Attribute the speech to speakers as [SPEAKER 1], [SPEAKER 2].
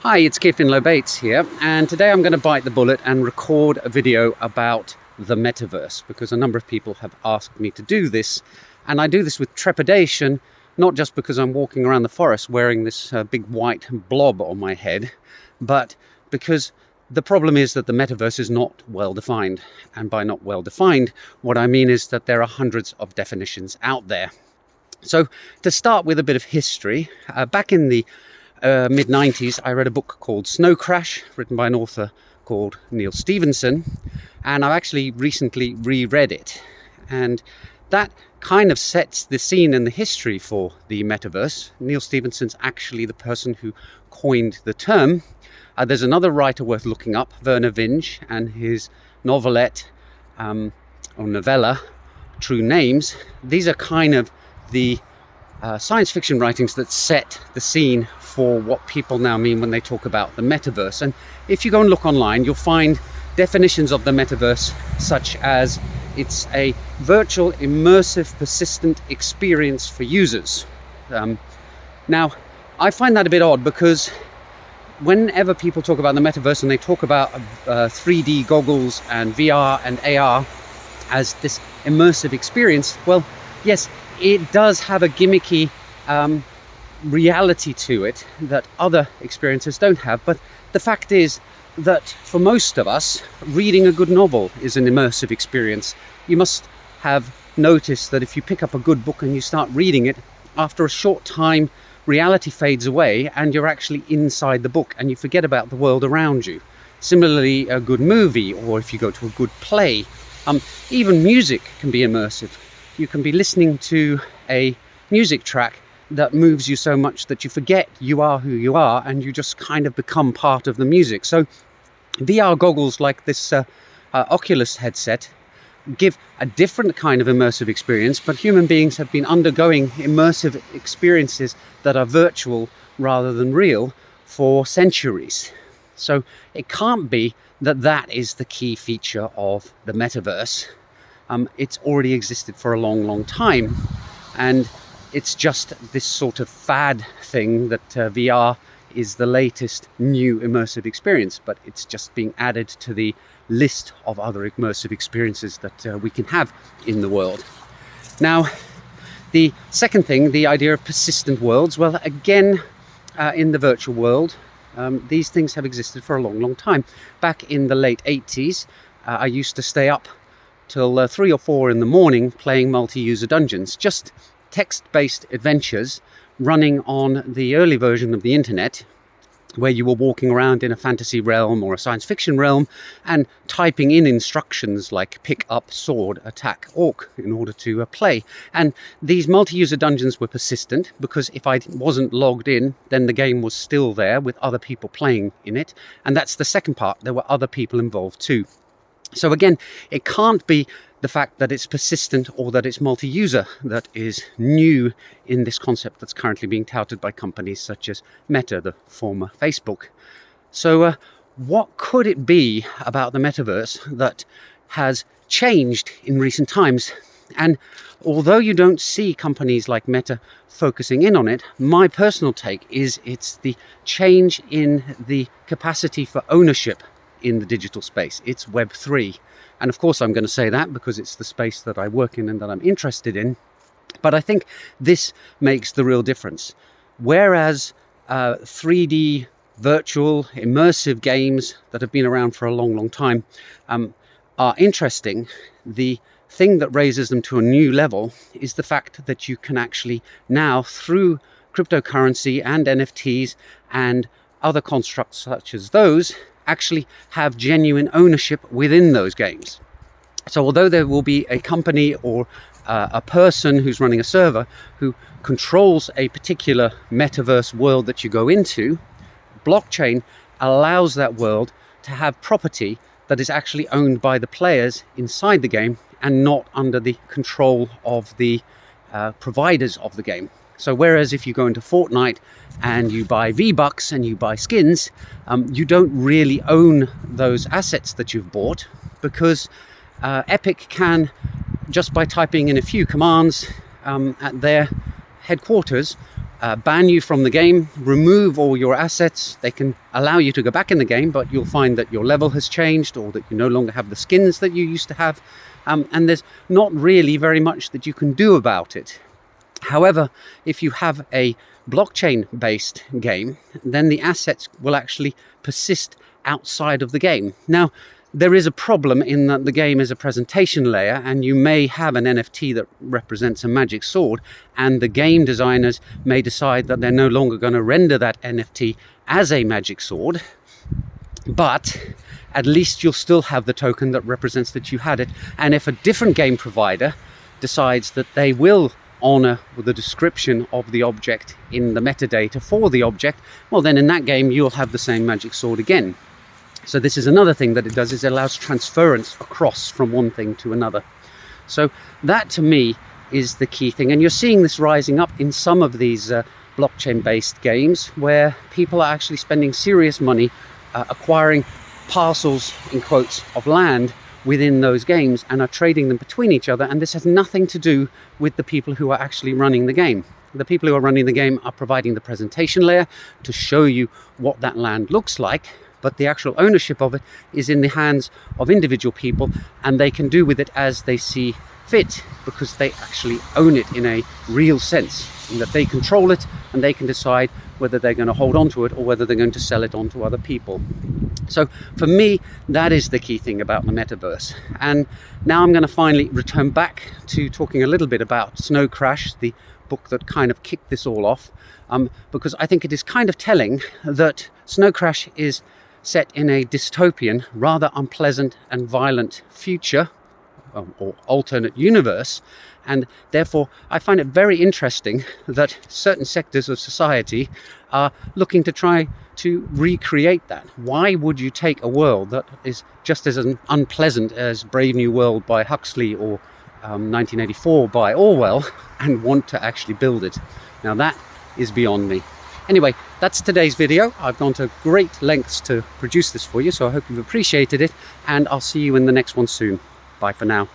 [SPEAKER 1] Hi, it's Keith Finlow Bates here, and today I'm going to bite the bullet and record a video about the metaverse, because a number of people have asked me to do this, and I do this with trepidation, not just because I'm walking around the forest wearing this big white blob on my head, but because the problem is that the metaverse is not well defined. And by not well defined, what I mean is that there are hundreds of definitions out there. So to start with a bit of history, back in the mid-90s, I read a book called Snow Crash, written by an author called Neal Stephenson, and I've actually recently reread it. And that kind of sets the scene and the history for the metaverse. Neal Stephenson's actually the person who coined the term. There's another writer worth looking up, Vernor Vinge, and his novelette, or novella, True Names. These are kind of the science fiction writings that set the scene for what people now mean when they talk about the metaverse. And if you go and look online, you'll find definitions of the metaverse such as it's a virtual, immersive, persistent experience for users. Now, I find that a bit odd, because whenever people talk about the metaverse and they talk about 3D goggles and VR and AR as this immersive experience, well, yes, it does have a gimmicky reality to it that other experiences don't have. But the fact is that for most of us, reading a good novel is an immersive experience. You must have noticed that if you pick up a good book and you start reading it, after a short time, reality fades away and you're actually inside the book and you forget about the world around you. Similarly, a good movie, or if you go to a good play, even music can be immersive. You can be listening to a music track that moves you so much that you forget you are who you are and you just kind of become part of the music. So VR goggles like this Oculus headset give a different kind of immersive experience, but human beings have been undergoing immersive experiences that are virtual rather than real for centuries. So it can't be that that is the key feature of the metaverse. It's already existed for a long, long time, and it's just this sort of fad thing that VR is the latest new immersive experience, but it's just being added to the list of other immersive experiences that we can have in the world. Now, the second thing, the idea of persistent worlds, well, again, in the virtual world, these things have existed for a long, long time. Back in the late 80s, I used to stay up till 3 or 4 in the morning playing multi-user dungeons, just text-based adventures running on the early version of the internet, where you were walking around in a fantasy realm or a science fiction realm and typing in instructions like pick up sword, attack orc in order to play. And these multi-user dungeons were persistent, because if I wasn't logged in, then the game was still there with other people playing in it. And that's the second part, there were other people involved too. So again, it can't be the fact that it's persistent or that it's multi-user that is new in this concept that's currently being touted by companies such as Meta, the former Facebook. So what could it be about the metaverse that has changed in recent times? And although you don't see companies like Meta focusing in on it, my personal take is it's the change in the capacity for ownership in the digital space. It's Web3. And of course I'm going to say that because it's the space that I work in and that I'm interested in. But I think this makes the real difference. Whereas 3D virtual immersive games that have been around for a long, long time are interesting, the thing that raises them to a new level is the fact that you can actually now, through cryptocurrency and NFTs and other constructs such as those, actually have genuine ownership within those games. So although there will be a company or a person who's running a server who controls a particular metaverse world that you go into, blockchain allows that world to have property that is actually owned by the players inside the game and not under the control of the providers of the game. So whereas if you go into Fortnite and you buy V-Bucks and you buy skins, you don't really own those assets that you've bought, because Epic can, just by typing in a few commands at their headquarters, ban you from the game, remove all your assets. They can allow you to go back in the game, but you'll find that your level has changed, or that you no longer have the skins that you used to have, and there's not really very much that you can do about it. However, if you have a blockchain based game, then the assets will actually persist outside of the game. Now, there is a problem in that the game is a presentation layer, and you may have an NFT that represents a magic sword, and the game designers may decide that they're no longer going to render that NFT as a magic sword, but at least you'll still have the token that represents that you had it. And if a different game provider decides that they will honor the description of the object in the metadata for the object, well, then in that game you'll have the same magic sword again. So this is another thing that it does, is it allows transference across from one thing to another. So that to me is the key thing, and you're seeing this rising up in some of these blockchain based games, where people are actually spending serious money acquiring parcels, in quotes, of land within those games, and are trading them between each other. And this has nothing to do with the people who are actually running the game. The people who are running the game are providing the presentation layer to show you what that land looks like, but the actual ownership of it is in the hands of individual people, and they can do with it as they see fit, because they actually own it in a real sense, in that they control it and they can decide whether they're going to hold on to it or whether they're going to sell it on to other people. So for me, that is the key thing about the metaverse. And now I'm going to finally return back to talking a little bit about Snow Crash, the book that kind of kicked this all off, because I think it is kind of telling that Snow Crash is set in a dystopian, rather unpleasant and violent future, or alternate universe, and therefore I find it very interesting that certain sectors of society are looking to try to recreate that. Why would you take a world that is just as unpleasant as Brave New World by Huxley or 1984 by Orwell and want to actually build it? Now that is beyond me. Anyway, that's today's video. I've gone to great lengths to produce this for you, so I hope you've appreciated it, and I'll see you in the next one soon. Bye for now.